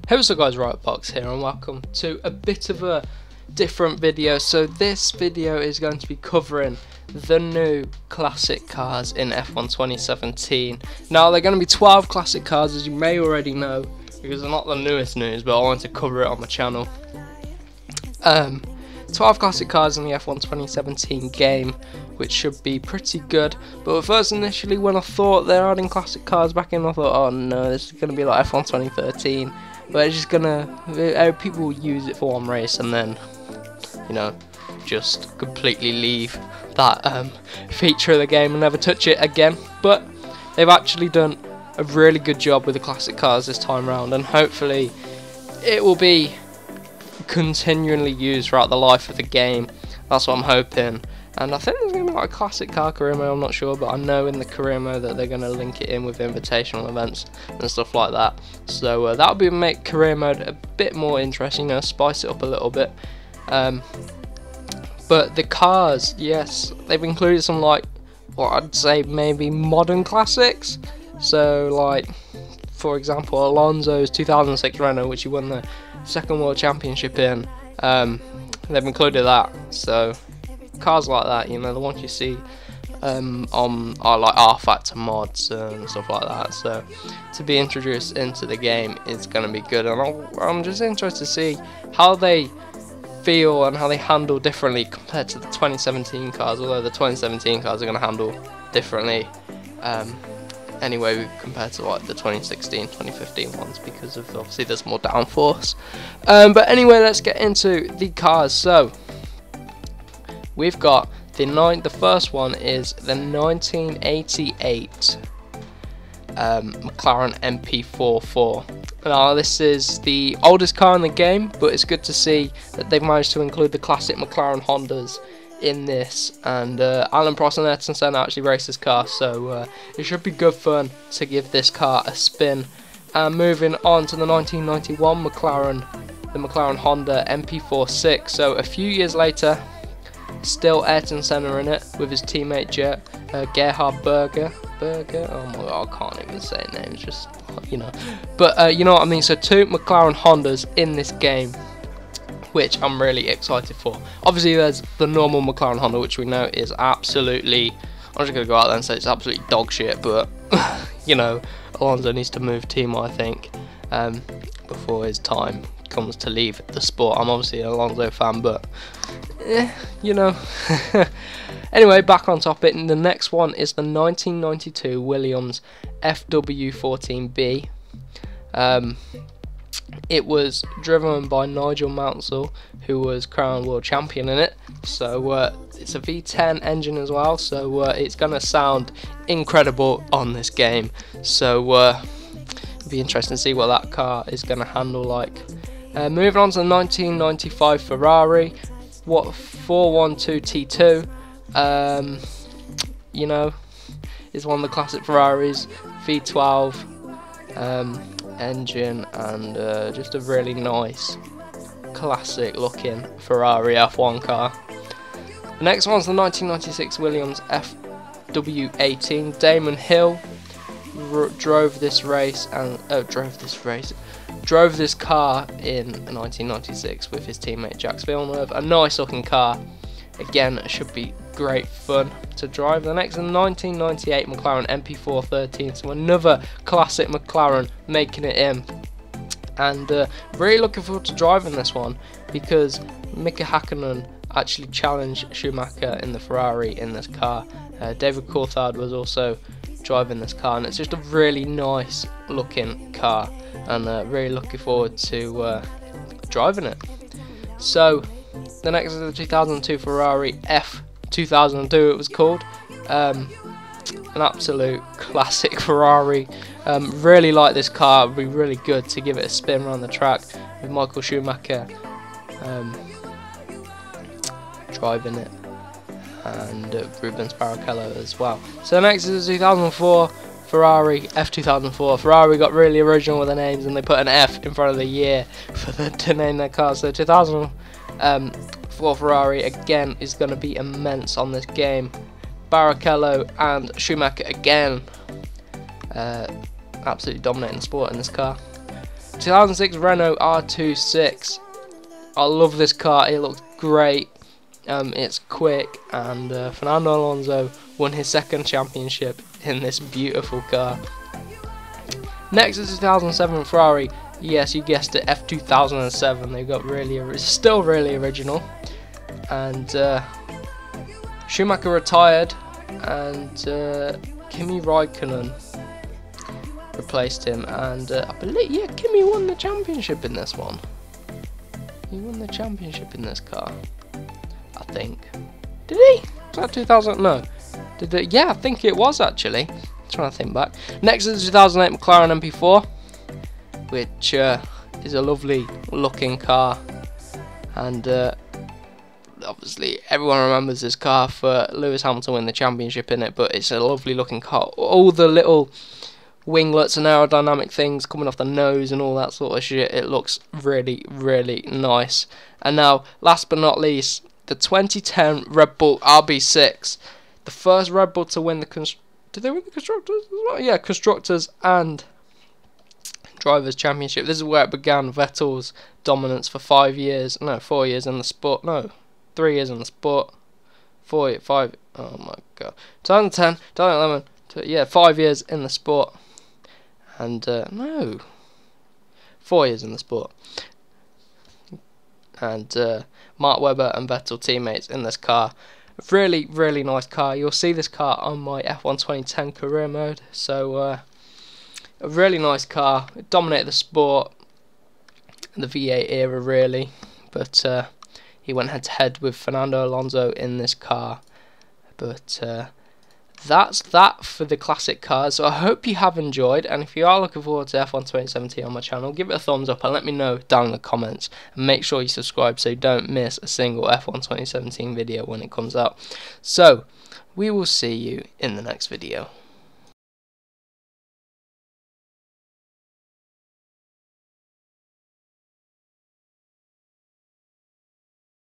Hey, what's up guys, Box here and welcome to a bit of a different video. So this video is going to be covering the new classic cars in F1 2017. Now they're going to be 12 classic cars, as you may already know, because they're not the newest news, but I wanted to cover it on my channel. 12 classic cars in the F1 2017 game, which should be pretty good. But first, initially when I thought they're adding classic cars back in, I thought, oh no, this is going to be like F1 2013. But it's just gonna, people will use it for one race and then, you know, just completely leave that feature of the game and never touch it again. But they've actually done a really good job with the classic cars this time around, and hopefully it will be continually used throughout the life of the game. That's what I'm hoping. And I think there's going to be like a classic car career mode, I'm not sure, but I know in the career mode that they're going to link it in with invitational events and stuff like that. So that'll be make career mode a bit more interesting, you know, spice it up a little bit. But the cars, yes, they've included some, like, what I'd say maybe modern classics. So like, for example, Alonso's 2006 Renault, which he won the second World Championship in, they've included that. So cars like that, you know, the ones you see on like R-Factor mods and stuff like that. So to be introduced into the game is going to be good, and I'm just interested to see how they feel and how they handle differently compared to the 2017 cars, although the 2017 cars are going to handle differently anyway compared to like the 2016, 2015 ones, because of obviously there's more downforce. But anyway, let's get into the cars. So we've got the first one is the 1988 McLaren MP44. Now this is the oldest car in the game, but it's good to see that they've managed to include the classic McLaren Hondas in this, and Alan Prost and Ayrton Senna actually raced this car, so it should be good fun to give this car a spin. And moving on to the 1991 the McLaren Honda MP46. So a few years later, still Ayrton Senna in it with his teammate Gerhard Berger. Oh my god, I can't even say names, just, you know. But you know what I mean. So two McLaren Hondas in this game, which I'm really excited for. Obviously there's the normal McLaren Honda, which we know is absolutely, I'm just going to go out there and say it's absolutely dog shit, but you know, Alonso needs to move team, I think, before his time comes to leave the sport. I'm obviously an Alonso fan, but you know. Anyway, back on topic, and the next one is the 1992 Williams FW14B. It was driven by Nigel Mansell, who was crowned world champion in it. So it's a V10 engine as well, so it's going to sound incredible on this game. So it'll be interesting to see what that car is going to handle like. Moving on to the 1995 Ferrari 412 T2. You know, is one of the classic Ferraris, V12 engine, and just a really nice classic looking Ferrari F1 car. The next one's the 1996 Williams FW18. Damon Hill drove this car in 1996 with his teammate Jacques Villeneuve. A nice looking car. Again, it should be great fun to drive. The next is the 1998 McLaren MP413, so another classic McLaren making it in. And really looking forward to driving this one, because Mika Hakkinen actually challenged Schumacher in the Ferrari in this car. David Coulthard was also driving this car, and it's just a really nice looking car, and really looking forward to driving it. So the next is the 2002 Ferrari F2002, it was called. An absolute classic Ferrari. Really like this car. It'd be really good to give it a spin around the track with Michael Schumacher driving it, and Rubens Barrichello as well. So next is the 2004 Ferrari F2004. Ferrari got really original with the names, and they put an F in front of the year to name their car. So 2004 Ferrari again is going to be immense on this game. Barrichello and Schumacher again, absolutely dominating the sport in this car. 2006 Renault R26. I love this car, it looks great, it's quick, and Fernando Alonso won his second championship in this beautiful car. Next is 2007 Ferrari. Yes, you guessed it, F2007. They got still really original. And Schumacher retired, and Kimi Raikkonen replaced him. And I believe, yeah, Kimi won the championship in this one. He won the championship in this car, I think. Did he? Was that 2000? No. Did it? Yeah, I think it was actually. Trying to think back. Next is the 2008 McLaren MP4, which is a lovely looking car, and obviously everyone remembers this car for Lewis Hamilton winning the championship in it, but it's a lovely looking car. All the little winglets and aerodynamic things coming off the nose and all that sort of shit, it looks really, really nice. And now, last but not least, the 2010 Red Bull RB6, the first Red Bull to win the did they win the Constructors as well? Yeah, Constructors and Drivers' Championship. This is where it began, Vettel's dominance for 5 years. No, 4 years in the sport. No, 3 years in the sport. 5. Oh my god. 2010, 2011. Yeah, 5 years in the sport. And, no. 4 years in the sport. And Mark Webber and Vettel teammates in this car. Really, really nice car. You'll see this car on my F1 2010 career mode. So, a really nice car. It dominated the sport, the V8 era, really. But he went head to head with Fernando Alonso in this car. But that's that for the classic cars. So I hope you have enjoyed, and if you are looking forward to F1 2017 on my channel, give it a thumbs up and let me know down in the comments, and make sure you subscribe so you don't miss a single F1 2017 video when it comes out. So we will see you in the next video.